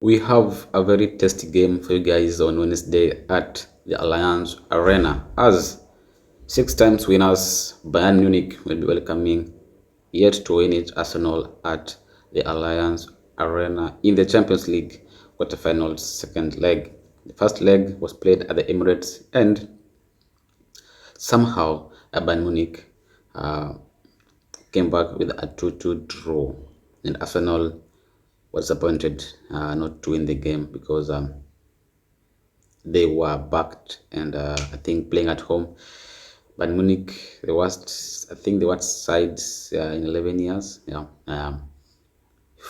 We have a very tasty game for you guys on Wednesday at the Alliance Arena as six times winners Bayern Munich will be welcoming yet to win it Arsenal at the Alliance Arena in the Champions League quarterfinals second leg. The first leg was played at the Emirates and somehow Bayern Munich uh, came back with a 2-2 draw and Arsenal was disappointed not to win the game because they were backed and I think playing at home. But Munich, the worst, I think the worst side in 11 years,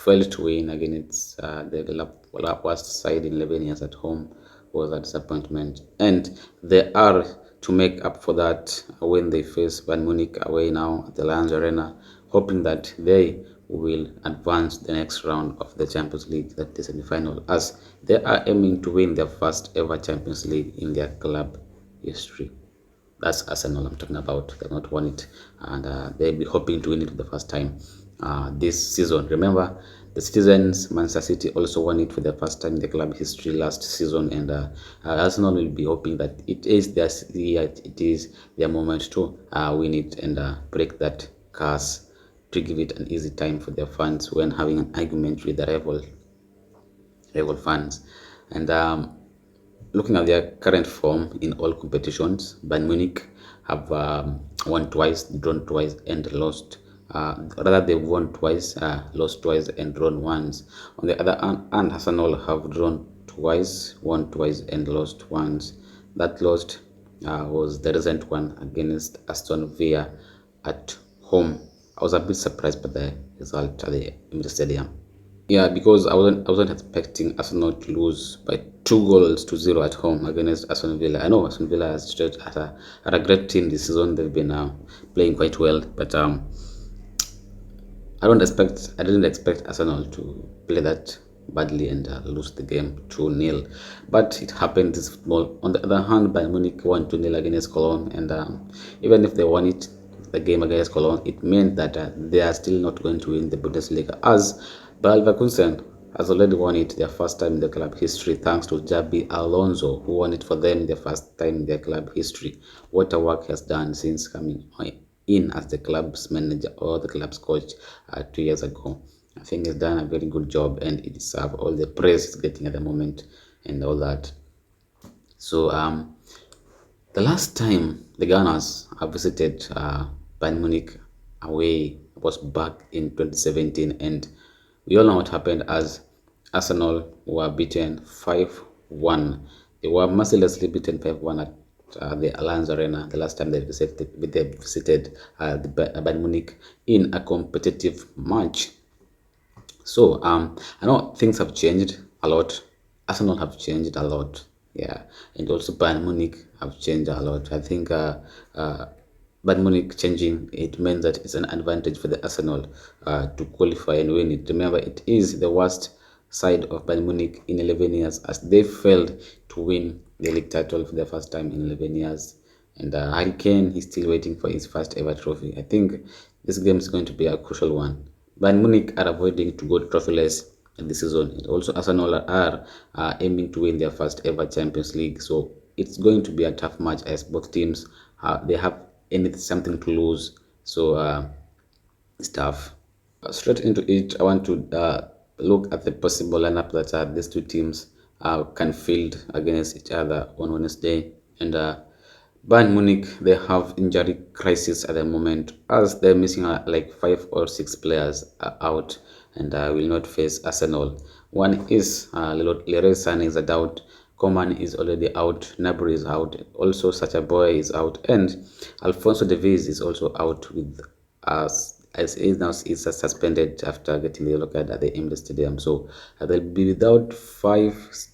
failed to win against the worst side in 11 years at home was a disappointment. And they are to make up for that when they face Bayern Munich away now at the Lions Arena, hoping that they will advance the next round of the Champions League, that is semi-final, as they are aiming to win their first ever Champions League in their club history. That's Arsenal I'm talking about. They've not won it, and they'll be hoping to win it for the first time this season. Remember, the citizens, Manchester City, also won it for the first time in the club history last season, and Arsenal will be hoping that it is their moment to win it and break that curse, to give it an easy time for their fans when having an argument with the rival fans. And looking at their current form in all competitions, Bayern Munich have won twice, drawn twice, and lost. Rather, they've won twice, lost twice, and drawn once. On the other hand, Arsenal have drawn twice, won twice, and lost once. That lost was the recent one against Aston Villa at home. I was a bit surprised by the result at the Emirates Stadium. Yeah, because I wasn't expecting Arsenal to lose by 2 goals to 0 at home against Aston Villa. I know Aston Villa has had a great team this season. They've been playing quite well, but I didn't expect Arsenal to play that badly and lose the game 2-0. But it happened this football. On the other hand, Bayern Munich won 2-0 against Cologne, and even if they won the game against Cologne, it meant that they are still not going to win the Bundesliga, as Bayer Leverkusen has already won it their first time in the club history thanks to Jabi Alonso, who won it for them the first time in their club history. What a work he has done since coming in as the club's manager or the club's coach 2 years ago. I think he's done a very good job and it deserves all the praise he's getting at the moment and all that. So the last time the Gunners have visited Bayern Munich away was back in 2017, and we all know what happened as Arsenal were beaten 5-1. They were mercilessly beaten 5-1 at the Allianz Arena the last time they visited the Bayern Munich in a competitive match. So I know things have changed a lot. Arsenal have changed a lot, yeah, and also Bayern Munich have changed a lot. I think Bayern Munich changing it means that it's an advantage for the Arsenal to qualify and win it. Remember, it is the worst side of Bayern Munich in 11 years as they failed to win the league title for the first time in 11 years. And Harry Kane is still waiting for his first ever trophy. I think this game is going to be a crucial one. Bayern Munich are avoiding to go trophyless this season. And also Arsenal are aiming to win their first ever Champions League. So it's going to be a tough match as both teams they have something to lose. So it's tough. Straight into it, I want to look at the possible lineup that these two teams can field against each other on Wednesday. And Bayern Munich, they have injury crisis at the moment as they're missing like 5 or 6 players out and will not face Arsenal. One is Leroy Sané is a doubt. Coman is already out. Gnabry is out. Also, Sacha Boy is out, and Alfonso Davies is also out with us as he now is suspended after getting the yellow card at the Emirates Stadium. So they'll be without 5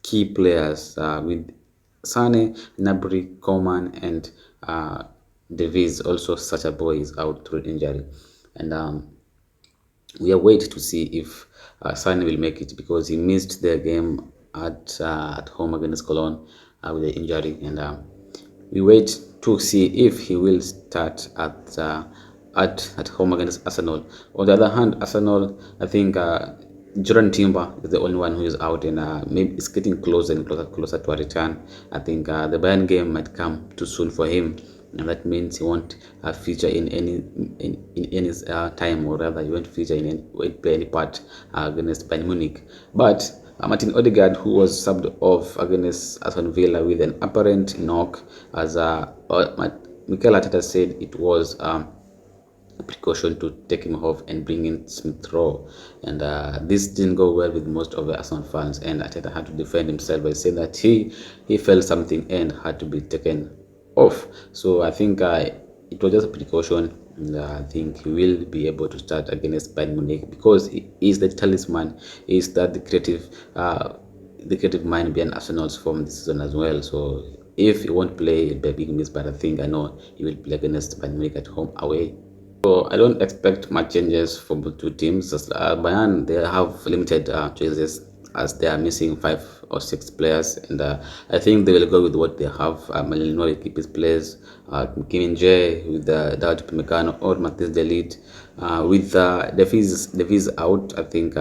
key players with Sane, Gnabry, Coman, and Davies. Also, Sacha Boy is out through injury, and we are waiting to see if Sane will make it because he missed the game at home against Cologne with the injury, and we wait to see if he will start at home against Arsenal. On the other hand, Arsenal, I think Jordan Timber is the only one who is out, and maybe it's getting closer and closer to a return. I think the Bayern game might come too soon for him, and that means he won't feature in any time, or rather, he won't feature in any, won't play any part against Bayern Munich. But Martin Odegaard, who was subbed off against Aston Villa with an apparent knock, as Mikel Arteta said, it was. Precaution to take him off and bring in Smith Rowe. And this didn't go well with most of the Arsenal fans. And Arteta had to defend himself by saying that he felt something and had to be taken off. So I think it was just a precaution. And I think he will be able to start against Bayern Munich because he is the talisman. He is that the creative mind behind Arsenal's form this season as well. So if he won't play, it'll be a big miss. But I think I know he will play against Bayern Munich at home away. So I don't expect much changes for both two teams. As Bayern, they have limited choices as they are missing 5 or 6 players, and I think they will go with what they have. Malino will keep his players. Kim Min-jae with Daud Upamecano or Matheus De Ligt. With Davies out, I think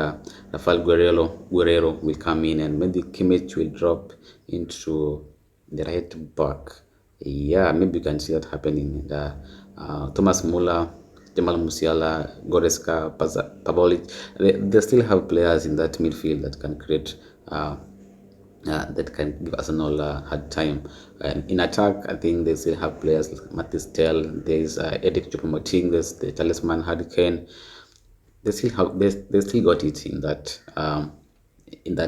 Rafael Guerrero will come in, and maybe Kimmich will drop into the right back. Yeah, maybe you can see that happening. And, Thomas Muller, Jamal Musiala, Goretzka, Pavolic, they still have players in that midfield that can create, that can give Arsenal a hard time. In attack, I think they still have players like Mathis Tel, there's Eric Choupo-Moting, there's the talisman Harry Kane. They still got it in that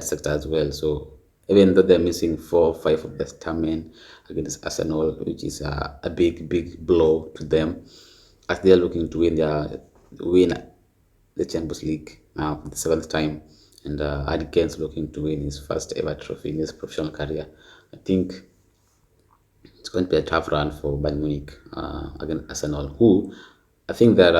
sector as well. So even though they're missing 4 or 5 of the star men against Arsenal, which is a big blow to them, as they are looking to win the Champions League now for the 7th time, and Harry Kane's looking to win his first ever trophy in his professional career. I think it's going to be a tough run for Bayern Munich against Arsenal, who I think that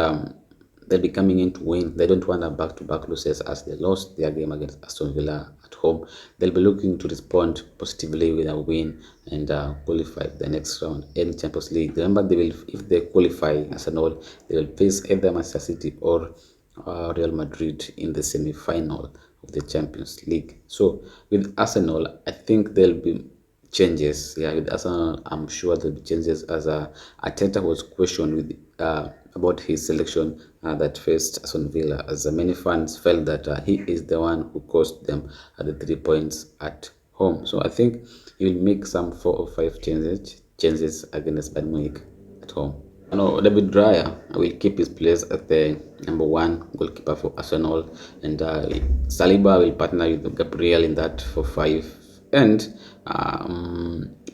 they'll be coming in to win. They don't want a back-to-back losses as they lost their game against Aston Villa at home. They'll be looking to respond positively with a win and qualify for the next round in Champions League. Remember, if they qualify Arsenal, they will face either Manchester City or Real Madrid in the semi-final of the Champions League. So with Arsenal, I think there'll be changes. Yeah, with Arsenal, I'm sure there'll be changes as Arteta was questioned with about his selection that faced Aston Villa, as many fans felt that he is the one who cost them the 3 points at home. So I think he will make some 4 or 5 changes against Bayern Munich at home. David Raya will keep his place as the #1 goalkeeper for Arsenal, and Saliba will partner with Gabriel in that for 5. And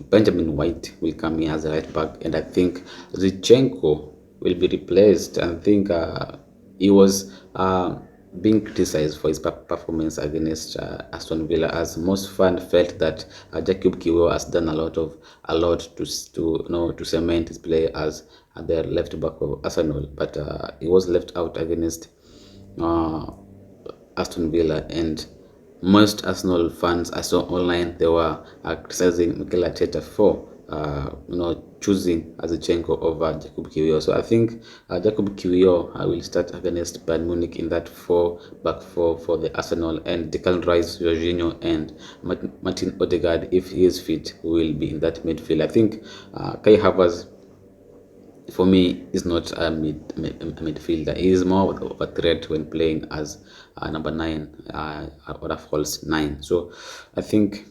Benjamin White will come in as a right back, and I think Zinchenko will be replaced. I think he was being criticized for his performance against Aston Villa, as most fans felt that Jakub Kiwior has done a lot to cement his play as the left back of Arsenal, but he was left out against Aston Villa, and most Arsenal fans I saw online, they were criticizing Mikel Arteta for choosing Zinchenko over Jakub Kiwior. So I think Jakub Kiwior will start against Bayern Munich in that back four for the Arsenal, and Declan Rice, Jorginho, and Martin Odegaard, if he is fit, will be in that midfield. I think Kai Havertz, for me, is not a midfielder. He is more of a threat when playing as number 9 or a false 9. So I think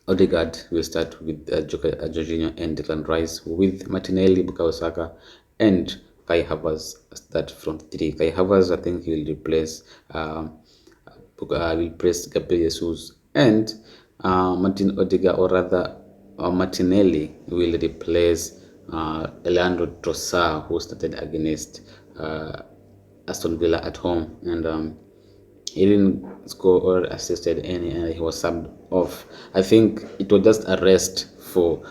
Odegaard will start with Jorginho and Declan Rice, with Martinelli, Bukayo Saka, and Kai Havertz as that front 3. Kai Havertz, I think he will replace Gabriel Jesus, and Martin Odegaard, or rather Martinelli, will replace Leandro Trossard, who started against Aston Villa at home, and he didn't score or assisted any, and he was subbed off. I think it was just a rest for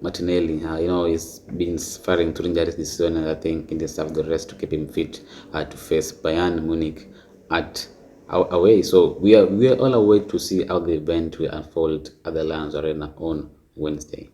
Martinelli. He's been suffering through injuries this season, and I think he deserves the rest to keep him fit to face Bayern Munich at away. So we are all away to see how the event will unfold at the Lions Arena on Wednesday.